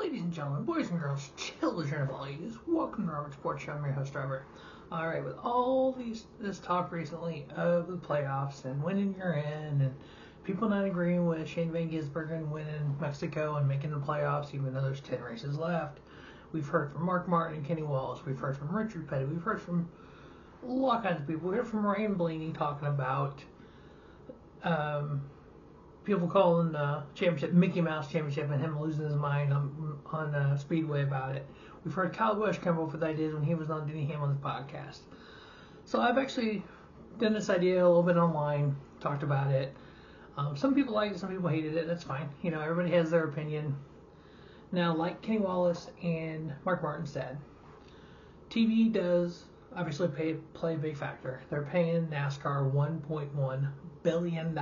Ladies and gentlemen, boys and girls, children of all ages, welcome to Robert Sports Show. I'm your host, Robert. Alright, with all this talk recently of the playoffs and winning you're in, and people not agreeing with Shane Van Gisbergen winning Mexico and making the playoffs even though there's 10 races left, we've heard from Mark Martin and Kenny Wallace, we've heard from Richard Petty, we've heard from all kinds of people. We heard from Ryan Blaney talking about people calling the championship Mickey Mouse Championship and him losing his mind on Speedway about it. We've heard Kyle Busch come up with ideas when he was on Denny Hamlin's podcast. So I've actually done this idea a little bit online, talked about it. Some people liked it, some people hated it. That's fine. You know, everybody has their opinion. Now, like Kenny Wallace and Mark Martin said, TV does obviously play a big factor. They're paying NASCAR $1.1 billion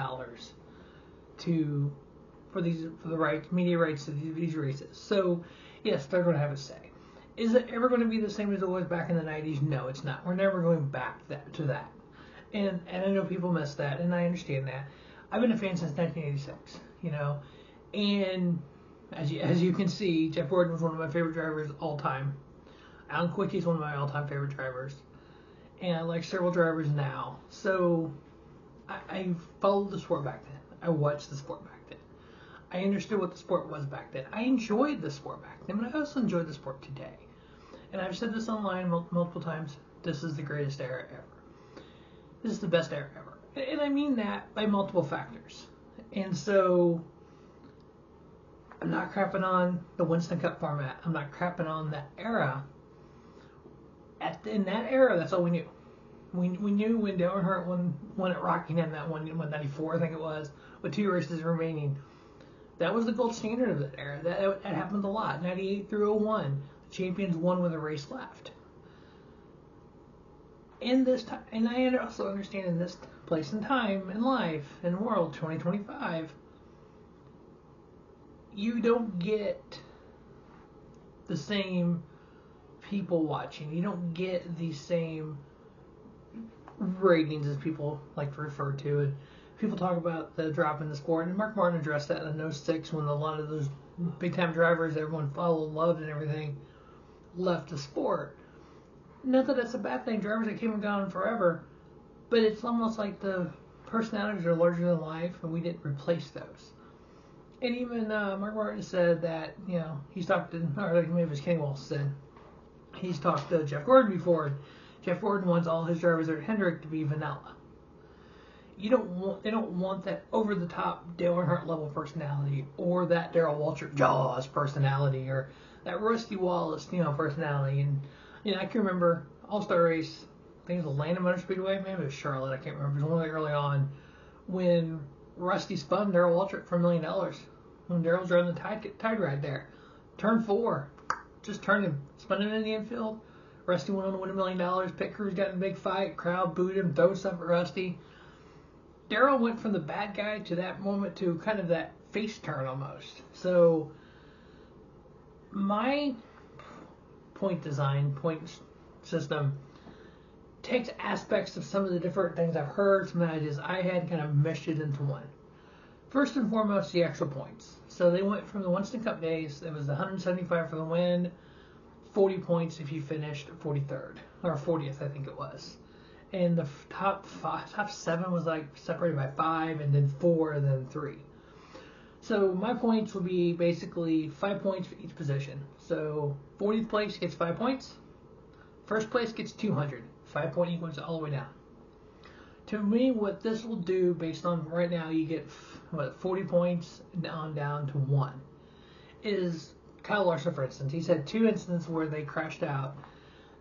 for the media rights to these races. So yes, they're going to have a say. Is it ever going to be the same as it was back in the 90s? No, it's not. We're never going back to that. And I know people miss that, and I understand that. I've been a fan since 1986, you know. And as you can see, Jeff Gordon was one of my favorite drivers all time. Alan Quicky's one of my all-time favorite drivers. And I like several drivers now. So I followed the sport back then. I watched the sport back then. I understood what the sport was back then. I enjoyed the sport back then, but I also enjoy the sport today. And I've said this online multiple times. This is the greatest era ever. This is the best era ever. And I mean that by multiple factors. And so I'm not crapping on the Winston Cup format. I'm not crapping on that era. In that era, that's all we knew. We knew when Dale Earnhardt won at Rockingham, that one, 94, I think it was, with 2 races remaining. That was the gold standard of that era. That happened a lot. 98 through 01, the champions won with a race left. In this time, and I also understand in this place and time in life, in world 2025, you don't get the same people watching. You don't get the same ratings as people like to refer to, and people talk about the drop in the sport, and Mark Martin addressed that in 06 when a lot of those big time drivers everyone followed, loved, and everything left the sport. Not that that's a bad thing, drivers that came and gone forever, but it's almost like the personalities are larger than life, and we didn't replace those. And even Mark Martin said that, you know, he's talked to, or maybe it was Kenny Wallace said, he's talked to Jeff Gordon before. Jeff Gordon wants all his drivers at Hendrick to be vanilla. They don't want that over the top Dale Earnhardt level personality, or that Darrell Waltrip Jaws personality, or that Rusty Wallace, you know, personality. And you know, I can remember All-Star Race, I think it was Atlanta Motor Speedway, maybe it was Charlotte, I can't remember. It was really early on when Rusty spun Darrell Waltrip for $1 million. When Darrell's driving the tide ride there, turn 4, just turned him, spun him in the infield. Rusty went on to win $1 million. Pit crews got in a big fight. Crowd booed him, throw stuff at Rusty. Darrell went from the bad guy to that moment to kind of that face turn almost. So my point system takes aspects of some of the different things I've heard, some ideas I had, kind of meshed it into one. First and foremost, the actual points. So they went from the Winston Cup days, it was 175 for the win, 40 points if you finished 43rd, or 40th, I think it was. And the top 7 was like separated by 5, and then 4, and then 3. So my points would be basically 5 points for each position. So 40th place gets 5 points. First place gets 200. 5 point equals all the way down. To me, what this will do, based on right now, you get 40 points down to 1, is Kyle Larson, for instance. He's had 2 instances where they crashed out.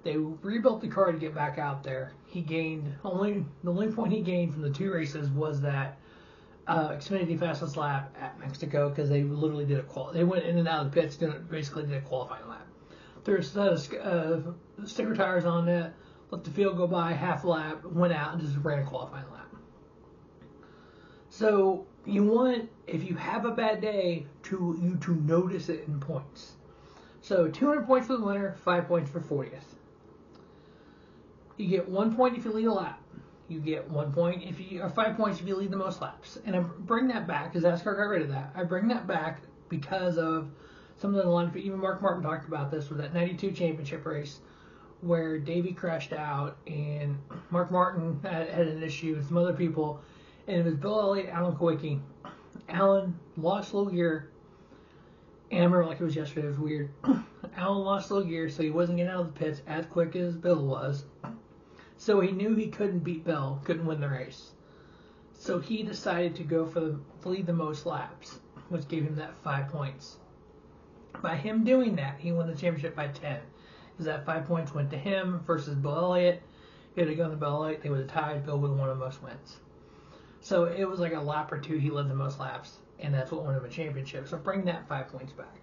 They rebuilt the car to get back out there. He gained the only point he gained from the 2 races was that Xfinity fastest lap at Mexico, because they literally did a They went in and out of the pits, basically did a qualifying lap. Threw a set of sticker tires on it, let the field go by, half lap, went out, and just ran a qualifying lap. So you want, if you have a bad day, to notice it in points. So 200 points for the winner, 5 points for 40th. You get 1 point if you lead a lap. You get 1 point or 5 points if you lead the most laps. And I bring that back because NASCAR got rid of that. I bring that back because of some of the line, even Mark Martin talked about this with that 92 championship race where Davey crashed out and Mark Martin had an issue with some other people, and it was Bill Elliott, Alan Kawicki. Alan lost low gear, and I remember like it was yesterday, it was weird. Alan lost low gear, so he wasn't getting out of the pits as quick as Bill was. So he knew he couldn't beat Bill, couldn't win the race. So he decided to go for the lead the most laps, which gave him that 5 points. By him doing that, he won the championship by 10. Because that 5 points went to him versus Bill Elliott. If he had gone to Bill Elliott, they would have tied. Bill would have won the most wins. So it was like a lap or two, he led the most laps, and that's what won him a championship. So bring that 5 points back.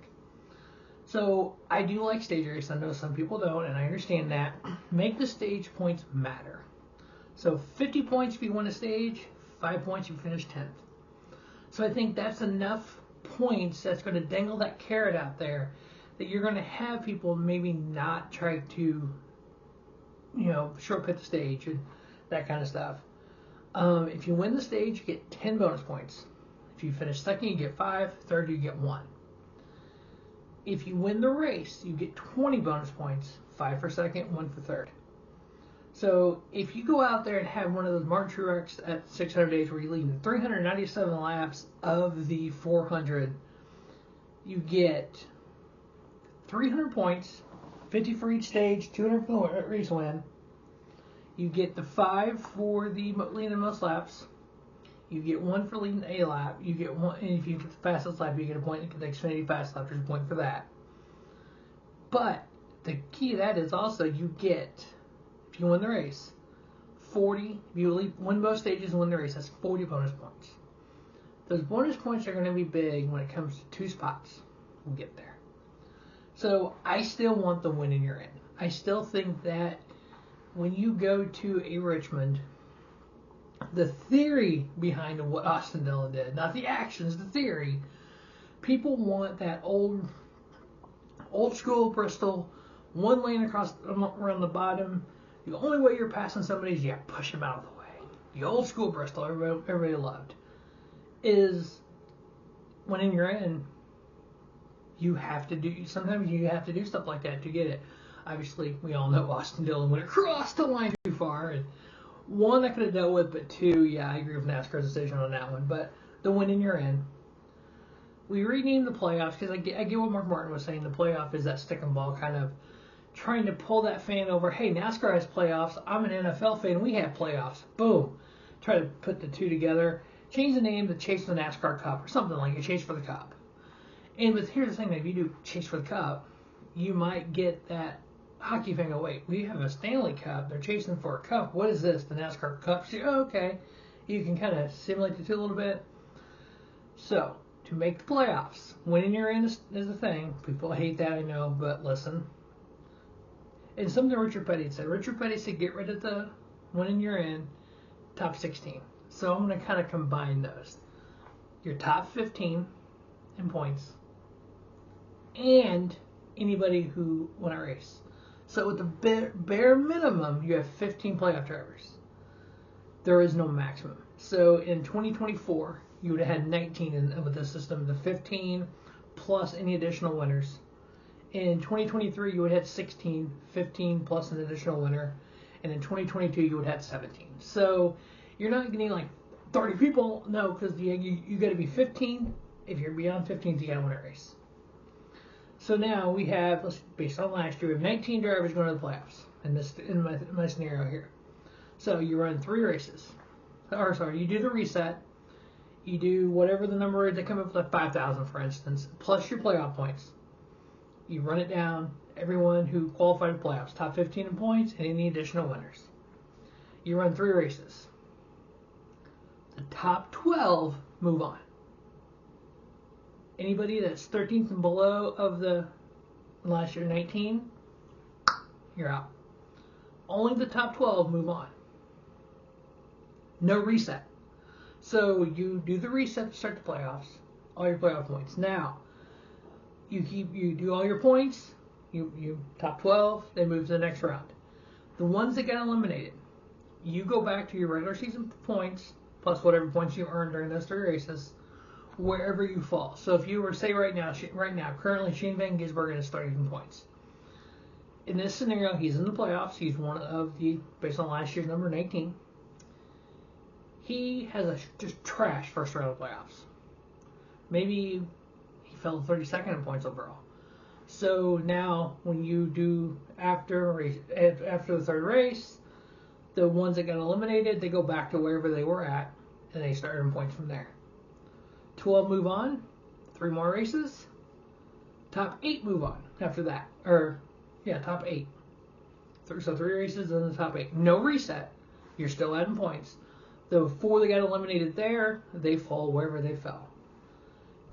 So I do like stage race. I know some people don't, and I understand that. Make the stage points matter. So 50 points if you win a stage, 5 points if you finish 10th. So I think that's enough points that's going to dangle that carrot out there that you're going to have people maybe not try to, short pit the stage and that kind of stuff. If you win the stage, you get 10 bonus points. If you finish second, you get 5. Third, you get 1. If you win the race, you get 20 bonus points. 5 for second, 1 for third. So if you go out there and have one of those Martin Truex at 600 days where you lead 397 laps of the 400, you get 300 points, 50 for each stage, 200 for the race win. You get the 5 for the leading the most laps. You get 1 for leading a lap. You get 1, and if you get the fastest lap, you get a point. You get the Xfinity fast lap, there's a point for that. But the key to that is also you get, if you win the race, 40. If you win both stages and win the race, that's 40 bonus points. Those bonus points are going to be big when it comes to 2 spots. We'll get there. So I still want the win in your end. I still think that when you go to a Richmond, the theory behind what Austin Dillon did, not the actions, the theory, people want that old school Bristol, one lane across around the bottom. The only way you're passing somebody is you have to push them out of the way. The old school Bristol everybody loved is when in your end, sometimes you have to do stuff like that to get it. Obviously, we all know Austin Dillon went across the line too far, and 1 I could have dealt with, but 2, yeah, I agree with NASCAR's decision on that one. But the win in your end. We renamed the playoffs because I get what Mark Martin was saying. The playoff is that stick and ball kind of trying to pull that fan over. Hey, NASCAR has playoffs. I'm an NFL fan. We have playoffs. Boom. Try to put the two together. Change the name to Chase the NASCAR Cup or something like it. Chase for the Cup. And here's the thing, if you do Chase for the Cup, you might get that hockey fan go, wait, we have a Stanley Cup. They're chasing for a cup. What is this? The NASCAR Cup Series? Oh, okay. You can kind of simulate the two a little bit. So, to make the playoffs, winning your end is the thing. People hate that, I know, but listen. And something Richard Petty said. Richard Petty said get rid of the winning your end, top 16. So I'm going to kind of combine those. Your top 15 in points and anybody who won a race. So with the bare minimum, you have 15 playoff drivers. There is no maximum. So in 2024, you would have had 19 with the system, the 15 plus any additional winners. In 2023, you would have had 16, 15 plus an additional winner. And in 2022, you would have had 17. So you're not getting like 30 people, no, because you got to be 15. If you're beyond 15, you got to win a race. So now we have, based on last year, we have 19 drivers going to the playoffs in my scenario here. So you run 3 races. You do the reset. You do whatever the number is. They come up with like 5,000, for instance, plus your playoff points. You run it down. Everyone who qualified for playoffs, top 15 in points, and any additional winners. You run 3 races. The top 12 move on. Anybody that's 13th and below of the last year 19, you're out. Only the top 12 move on. No reset. So you do the reset to start the playoffs. All your playoff points. Now, you do all your points. You top 12. They move to the next round. The ones that got eliminated, you go back to your regular season points plus whatever points you earned during those 3 races. wherever you fall. So if you were, say right now, currently Shane Van Gisbergen is 30 points. In this scenario, he's in the playoffs. He's one of the, based on last year's number 19. He has a just trash first round of playoffs. Maybe he fell 32nd in points overall. So now, when you do after the third race, the ones that got eliminated, they go back to wherever they were at, and they start earning points from there. 12 move on, 3 more races. Top 8 move on after that, top 8. So 3 races and the top 8. No reset. You're still adding points. The 4 that got eliminated there, they fall wherever they fell.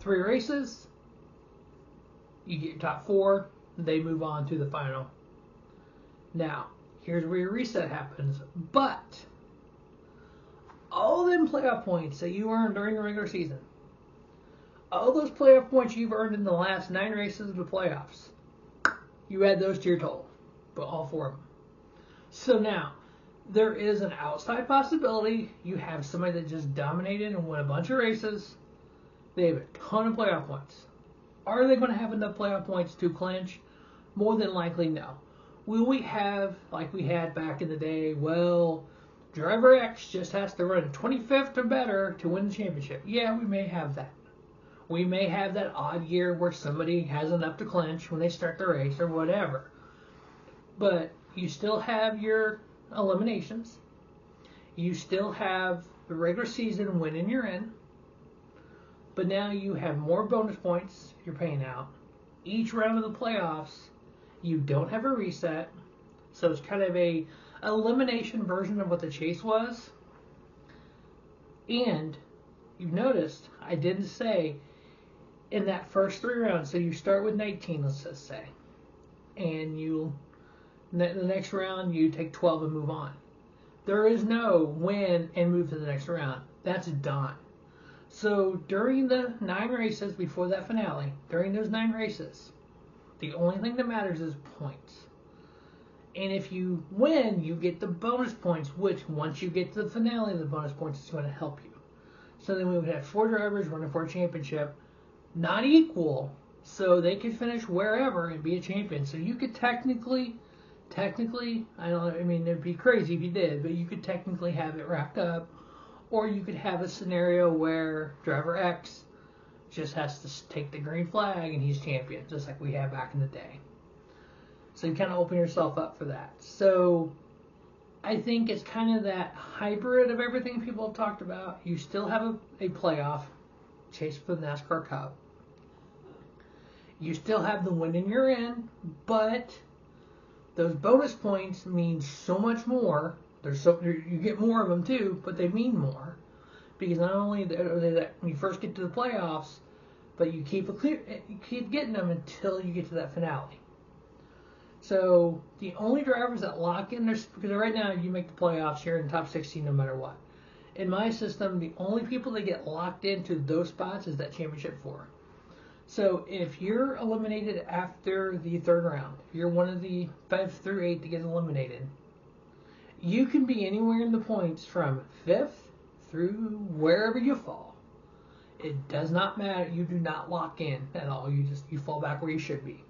3 races. You get your top 4, they move on to the final. Now, here's where your reset happens. But all them playoff points that you earned during the regular season, all those playoff points you've earned in the last 9 races of the playoffs, you add those to your total, but all 4 of them. So now, there is an outside possibility you have somebody that just dominated and won a bunch of races. They have a ton of playoff points. Are they going to have enough playoff points to clinch? More than likely, no. Will we have, like we had back in the day, well, driver X just has to run 25th or better to win the championship? Yeah, we may have that. We may have that odd year where somebody has enough to clinch when they start the race or whatever. But you still have your eliminations. You still have the regular season winning you're in. But now you have more bonus points you're paying out. Each round of the playoffs, you don't have a reset. So it's kind of a elimination version of what the chase was. And you've noticed, I didn't say in that first 3 rounds, so you start with 19, let's just say. And the next round, you take 12 and move on. There is no win and move to the next round. That's done. So during the 9 races before that finale, during those 9 races, the only thing that matters is points. And if you win, you get the bonus points, which once you get to the finale, the bonus points is going to help you. So then we would have 4 drivers running for a championship, not equal, so they could finish wherever and be a champion. So you could technically, it'd be crazy if you did, but you could technically have it wrapped up. Or you could have a scenario where driver X just has to take the green flag and he's champion, just like we had back in the day. So you kind of open yourself up for that. So I think it's kind of that hybrid of everything people have talked about. You still have a playoff chase for the NASCAR Cup. You still have the winning you're in, but those bonus points mean so much more. You get more of them too, but they mean more because not only are they that when you first get to the playoffs, but you keep getting them until you get to that finale. So the only drivers that lock in because right now you make the playoffs, you're in the top 16 no matter what. In my system, the only people that get locked into those spots is that championship 4. So if you're eliminated after the 3rd round, if you're one of the 5 through 8 that gets eliminated, you can be anywhere in the points from 5th through wherever you fall. It does not matter. You do not lock in at all. You fall back where you should be.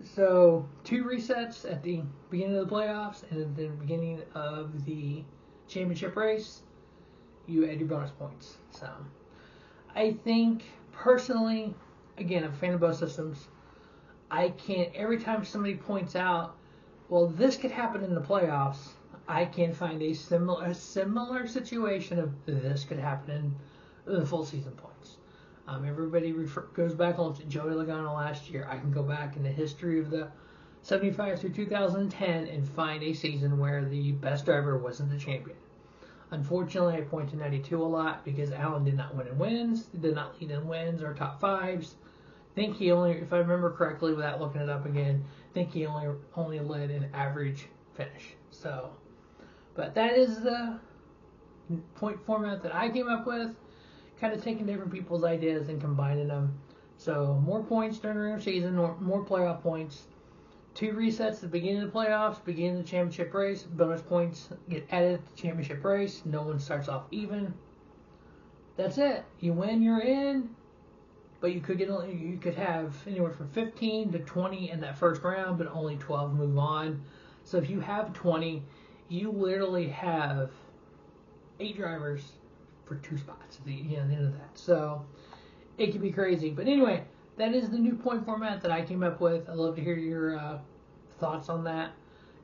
So 2 resets at the beginning of the playoffs and at the beginning of the championship race. You add your bonus points. So I think personally, again, I'm a fan of both systems. I can't, every time somebody points out, well, this could happen in the playoffs, I can find a similar situation of this could happen in the full season points. Everybody goes back and looks at Joey Logano last year. I can go back in the history of the 75 through 2010 and find a season where the best driver wasn't the champion. Unfortunately, I point to 92 a lot because Allen did not win in wins, did not lead in wins or top 5s. I think he only, if I remember correctly without looking it up again, I think he only led an average finish. So, but that is the point format that I came up with, kind of taking different people's ideas and combining them. So more points during the regular season, more playoff points. 2 resets at the beginning of the playoffs, beginning of the championship race. Bonus points get added at the championship race. No one starts off even. That's it. You win, you're in. But you could have anywhere from 15 to 20 in that first round, but only 12 move on. So if you have 20, you literally have 8 drivers for 2 spots at the end of that. So it can be crazy. But anyway, that is the new point format that I came up with. I'd love to hear your thoughts on that.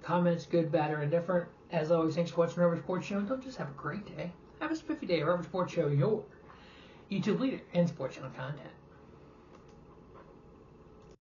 Comments, good, bad, or indifferent. As always, thanks for watching Rubber Sports Show. Don't just have a great day. Have a spiffy day. Rubber Sports Show, your YouTube leader in sports channel content.